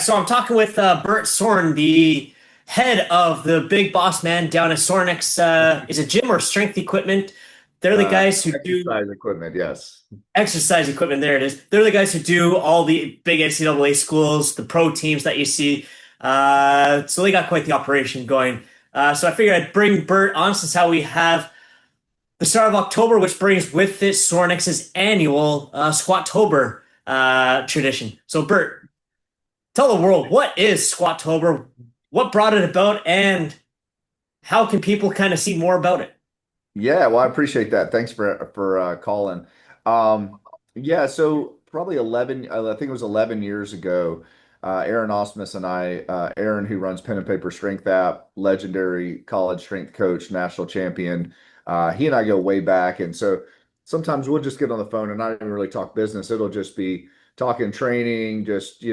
So I'm talking with Bert Sorin, the head of the Big Boss Man down at Sorinix. Is it gym or strength equipment? They're the guys who do Exercise equipment, yes. exercise equipment. There it is. They're the guys who do all the big NCAA schools, the pro teams that you see. So they got quite the operation going. So I figured I'd bring Bert on since how we have the start of October, which brings with it Sorinix's annual SQUATOBER tradition. So Bert, tell the world, what is Squattober? What brought it about, and how can people kind of see more about it? Yeah, well, I appreciate that. Thanks for calling. Um, yeah, so probably 11, I think it was 11 years ago, Aaron Osmus and Aaron, who runs Pen and Paper Strength app, legendary college strength coach, national champion, he and I go way back. And so sometimes we'll just get on the phone and not even really talk business. It'll just be talking training, just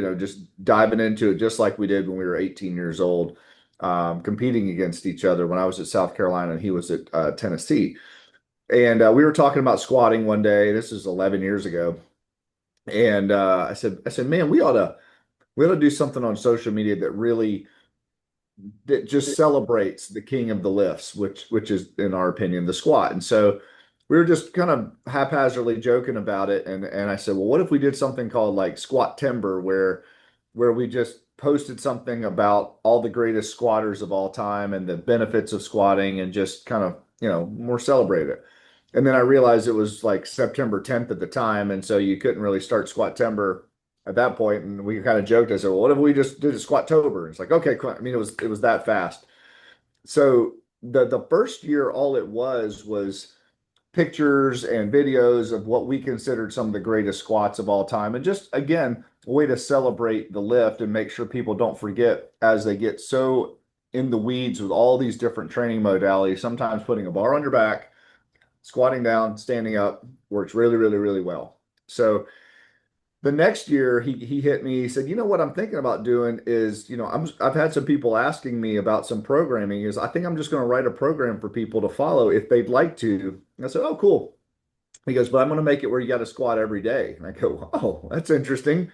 diving into it, just like we did when we were 18 years old, competing against each other when I was at South Carolina and he was at Tennessee. And we were talking about squatting one day. This is 11 years ago. And I said, man, we ought to do something on social media that just celebrates the king of the lifts, which is, in our opinion, the squat. And so we were just kind of haphazardly joking about it. And I said, well, what if we did something called like Squat Timber, where we just posted something about all the greatest squatters of all time and the benefits of squatting and just kind of, more celebrate it. And then I realized it was like September 10th at the time. And so you couldn't really start Squat Timber at that point. And we kind of joked. I said, well, what if we just did a Squat-tober? It's like, okay, cool. I mean, it was that fast. So the first year, all it was pictures and videos of what we considered some of the greatest squats of all time. And just again, a way to celebrate the lift and make sure people don't forget as they get so in the weeds with all these different training modalities. Sometimes putting a bar on your back, squatting down, standing up works really, really, really well. So the next year he hit me. He said, "You know what I'm thinking about doing is, I've had some people asking me about some programming. Is I think I'm just going to write a program for people to follow if they'd like to." And I said, "Oh, cool." He goes, "But I'm going to make it where you got to squat every day." And I go, "Oh, that's interesting."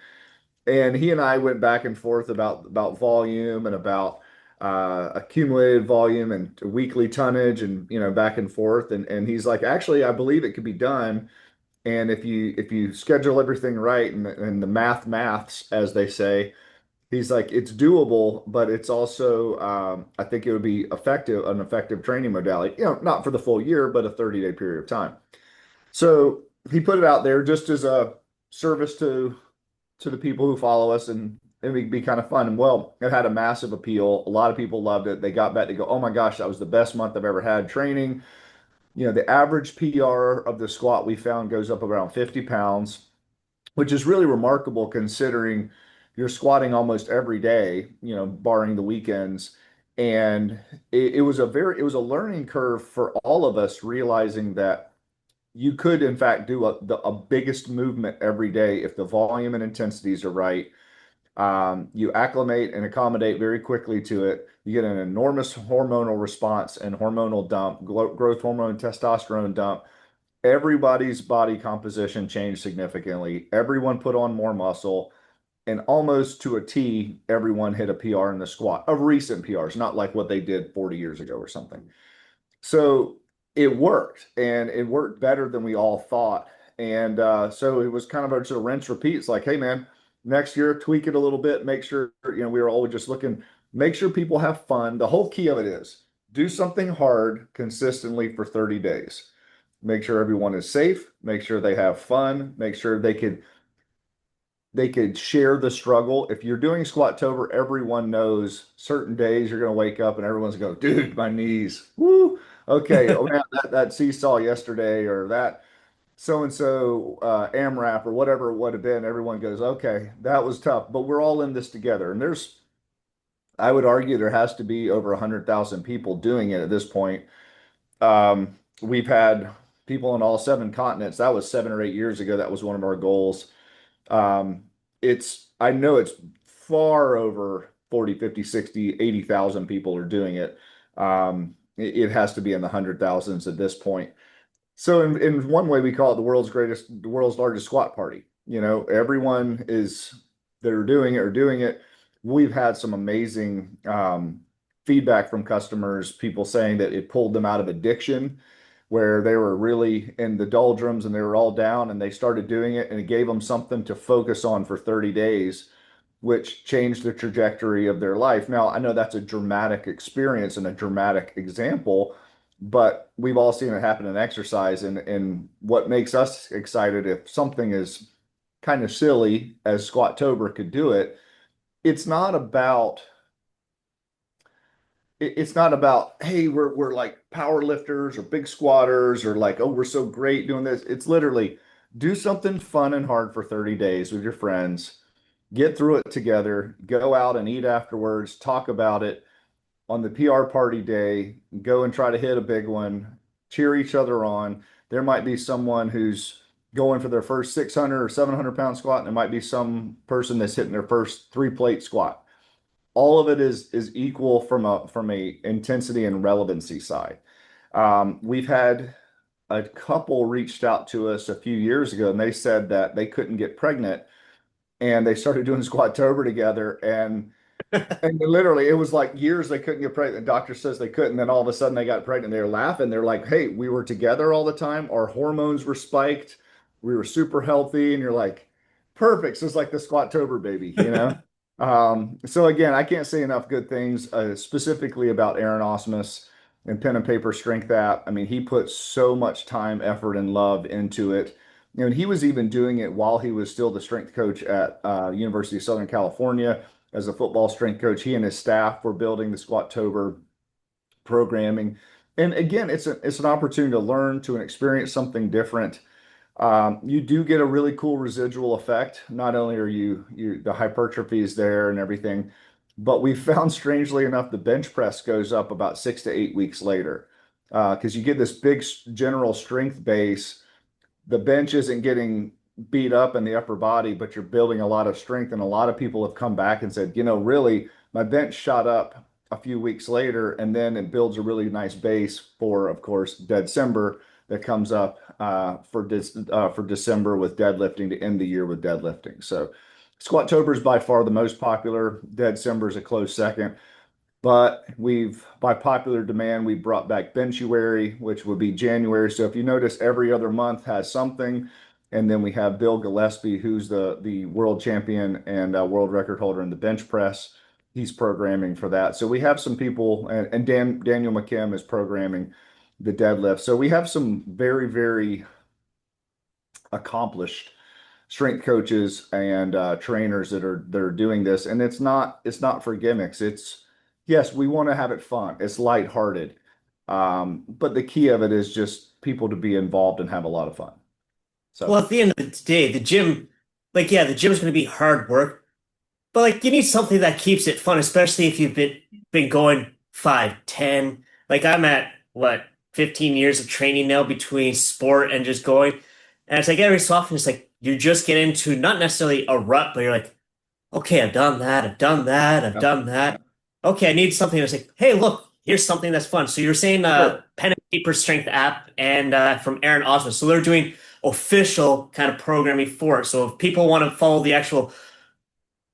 And he and I went back and forth about volume and about accumulated volume and weekly tonnage and back and forth. And he's like, "Actually, I believe it could be done. And if you schedule everything right and the maths, as they say, he's like, it's doable, but it's also I think it would be an effective training modality. Not for the full year, but a 30-day period of time." So he put it out there just as a service to the people who follow us, and it would be kind of fun. And well, it had a massive appeal. A lot of people loved it. They got back to go, "Oh my gosh, that was the best month I've ever had training." The average PR of the squat we found goes up around 50 pounds, which is really remarkable considering you're squatting almost every day, barring the weekends. And it was a learning curve for all of us, realizing that you could, in fact, do a biggest movement every day if the volume and intensities are right. You acclimate and accommodate very quickly to it. You get an enormous hormonal response and hormonal dump, growth hormone, and testosterone dump. Everybody's body composition changed significantly. Everyone put on more muscle, and almost to a T, everyone hit a PR in the squat of recent PRs, not like what they did 40 years ago or something. So it worked, and it worked better than we all thought. And so it was kind of a rinse repeat. It's like, hey, man, next year, tweak it a little bit. Make sure, we were always just looking, make sure people have fun. The whole key of it is do something hard consistently for 30 days. Make sure everyone is safe, make sure they have fun, make sure they could share the struggle. If you're doing Squattober, everyone knows certain days you're going to wake up and everyone's going, "Dude, my knees. Woo. Okay. Oh, man, that seesaw yesterday or that so-and-so AMRAP or whatever it would have been." Everyone goes, "Okay, that was tough, but we're all in this together." And I would argue there has to be over 100,000 people doing it at this point. We've had people on all seven continents. That was 7 or 8 years ago. That was one of our goals. I know it's far over 40, 50, 60, 80,000 people are doing it. It has to be in the hundred thousands at this point. So in one way, we call it the world's largest squat party. Everyone is that are doing it. we've had some amazing feedback from customers, people saying that it pulled them out of addiction where they were really in the doldrums and they were all down and they started doing it and it gave them something to focus on for 30 days, which changed the trajectory of their life. Now, I know that's a dramatic experience and a dramatic example, but we've all seen it happen in exercise. And what makes us excited if something is kind of silly as Squattober could do it, it's not about it's not about, hey, we're like power lifters or big squatters or like, oh, we're so great doing this. It's literally do something fun and hard for 30 days with your friends, get through it together, go out and eat afterwards, talk about it on the PR party day, go and try to hit a big one, cheer each other on. There might be someone who's going for their first 600 or 700 pound squat, and there might be some person that's hitting their first 3 plate squat. All of it is equal from a intensity and relevancy side. We've had a couple reached out to us a few years ago, and they said that they couldn't get pregnant, and they started doing Squattober together, and literally, it was like years they couldn't get pregnant. The doctor says they couldn't. Then all of a sudden they got pregnant. They were laughing. They're like, hey, we were together all the time. Our hormones were spiked. We were super healthy. And you're like, perfect. So it's like the Squattober baby, you know? So again, I can't say enough good things specifically about Aaron Osmus and Pen and Paper Strength app. I mean, he put so much time, effort, and love into it. You know, and he was even doing it while he was still the strength coach at University of Southern California as a football strength coach. He and his staff were building the Squattober programming. And again, it's an opportunity to learn, to experience something different. You do get a really cool residual effect. Not only are you the hypertrophy is there and everything, but we found strangely enough the bench press goes up about 6 to 8 weeks later because you get this big general strength base. The bench isn't getting beat up in the upper body, but you're building a lot of strength. And a lot of people have come back and said, you know, really, my bench shot up a few weeks later, and then it builds a really nice base for, of course, December that comes up for December with deadlifting to end the year with deadlifting. So Squattober is by far the most popular. December is a close second. But by popular demand, we brought back Benchuary, which would be January. So if you notice, every other month has something. And then we have Bill Gillespie, who's the world champion and world record holder in the bench press. He's programming for that. So we have some people, and Daniel McKim is programming the deadlift. So we have some very, very accomplished strength coaches and trainers that are doing this, and it's not for gimmicks. It's yes, we want to have it fun. It's lighthearted, but the key of it is just people to be involved and have a lot of fun. Well, So at the end of the day, the gym, like, yeah, the gym's going to be hard work, but like, you need something that keeps it fun, especially if you've been going 5, 10. Like, I'm at what 15 years of training now between sport and just going, and it's like every so often, it's like you just get into not necessarily a rut, but you're like, okay, I've done that, I've done that, I've yeah, done that. Okay, I need something that's like, hey, look, here's something that's fun. So you're saying sure. pen and paper strength app and from Aaron Osmond. So they're doing official kind of programming for it. So if people want to follow the actual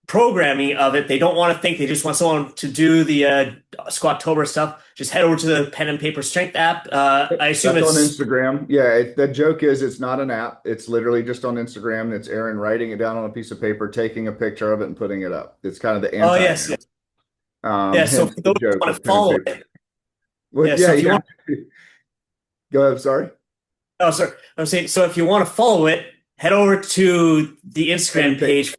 programming of it, they don't want to think they just want someone to do the Squattober stuff. Just head over to the pen and paper strength app. I assume That's on it's Instagram. Yeah, the joke is it's not an app. It's literally just on Instagram. It's Aaron writing it down on a piece of paper, taking a picture of it, and putting it up. It's kind of the oh yes, anti-app. yes. Yeah. So Hence for the those who joke want to of pen and follow paper. it, Well, yeah. yeah, So if you yeah. want Go ahead. Sorry. Oh, sorry. I'm saying, so if you want to follow it, head over to the Pen and Instagram paper. page.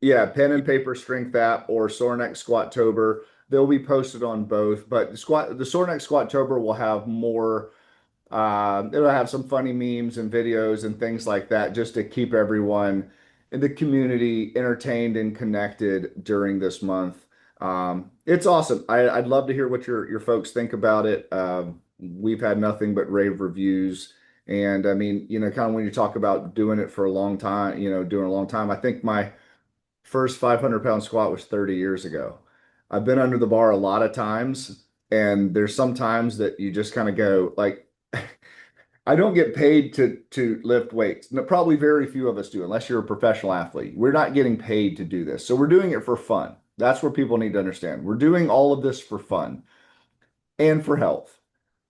Yeah, pen and paper strength app or Sornex Squattober. They'll be posted on both, but the Sornex Squattober will have more. It'll have some funny memes and videos and things like that, just to keep everyone in the community entertained and connected during this month. It's awesome. I'd love to hear what your folks think about it. We've had nothing but rave reviews. And I mean, you know, kind of when you talk about doing it for a long time, you know, doing a long time, I think my first 500 pound squat was 30 years ago. I've been under the bar a lot of times, and there's some times that you just kind of go like, I don't get paid to lift weights. No, probably very few of us do, unless you're a professional athlete. We're not getting paid to do this, so we're doing it for fun. That's what people need to understand. We're doing all of this for fun and for health.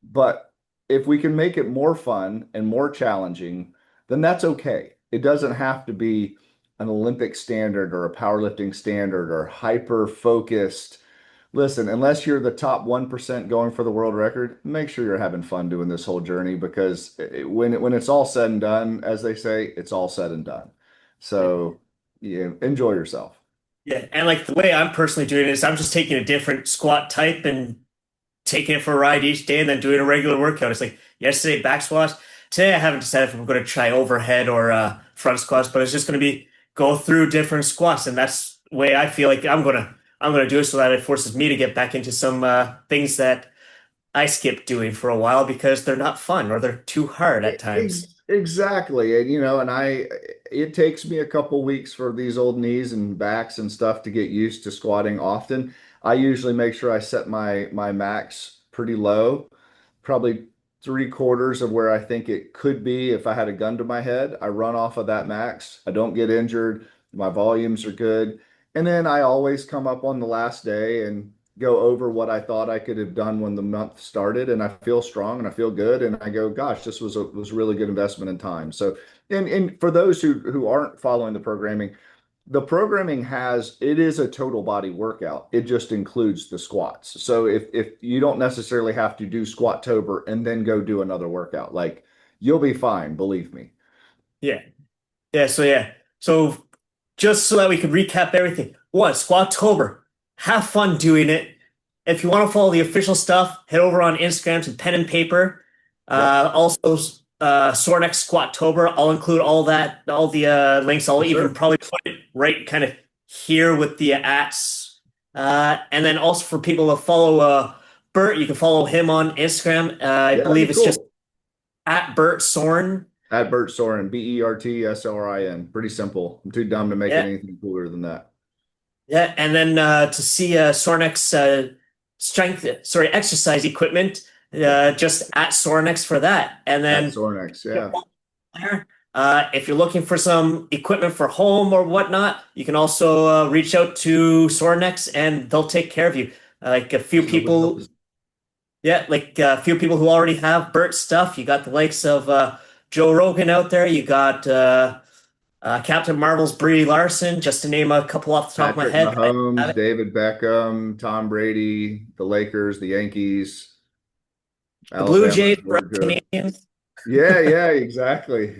But if we can make it more fun and more challenging, then that's okay. It doesn't have to be an Olympic standard or a powerlifting standard or hyper focused. Listen, unless you're the top 1% going for the world record, make sure you're having fun doing this whole journey because when it's all said and done, as they say, it's all said and done. So, yeah, enjoy yourself. Yeah, and like the way I'm personally doing it is I'm just taking a different squat type and taking it for a ride each day and then doing a regular workout. It's like yesterday back squats. Today I haven't decided if I'm going to try overhead or front squats, but it's just going to be go through different squats, and that's the way I feel like I'm gonna do it so that it forces me to get back into some things that I skipped doing for a while because they're not fun or they're too hard at times. Exactly. And it takes me a couple weeks for these old knees and backs and stuff to get used to squatting often. I usually make sure I set my max pretty low, probably three-quarters of where I think it could be if I had a gun to my head. I run off of that max. I don't get injured. My volumes are good. And then I always come up on the last day and go over what I thought I could have done when the month started, and I feel strong and I feel good, and I go, gosh, this was a really good investment in time. So, and for those who aren't following the programming it is a total body workout. It just includes the squats. So if you don't necessarily have to do Squattober and then go do another workout, like you'll be fine, believe me. Yeah. Yeah. So just so that we can recap everything. One, Squattober. Have fun doing it. If you want to follow the official stuff, head over on Instagram to pen and paper. Yep. Also, Sornex Squattober. I'll include all that, all the links. I'll Yes, even sir. probably put it right kind of here with the ats. And then also for people to follow Bert, you can follow him on Instagram. I Yeah, that'd believe be it's just cool. at Bert Sorin. At Bert Sorin, Bertsorin. Pretty simple. I'm too dumb to make it Yeah, anything cooler than that. yeah, and then to see Sornex exercise equipment, Yep. just at Sornex for that. And At then Sorinex, yeah. if you're looking for some equipment for home or whatnot, you can also reach out to Sornex and they'll take care of you. Like a few Absolutely. people, yeah, like a few people who already have Bert stuff. You got the likes of Joe Rogan out there. You got Captain Marvel's Brie Larson, just to name a couple off the top of my Patrick head. I have Mahomes, it. David Beckham, Tom Brady, the Lakers, the Yankees, The Blue Alabama, Jays for us Georgia. Canadians. Yeah, exactly.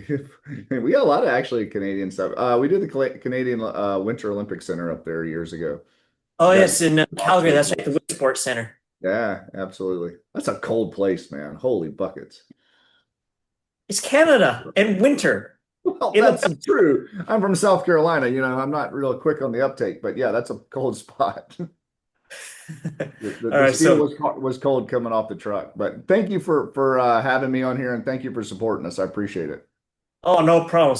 We got a lot of actually Canadian stuff. We did the Canadian Winter Olympic Center up there years ago. Oh, Got yes, in lots Calgary. of That's right, the medals. Wood Sports Center. Yeah, absolutely. That's a cold place, man. Holy buckets. It's Canada and winter Well, in that's the. true. I'm from South Carolina. I'm not real quick on the uptake, but yeah, that's a cold spot. The, All the right, steel so was cold coming off the truck. But thank you for having me on here, and thank you for supporting us. I appreciate it. oh, no problem.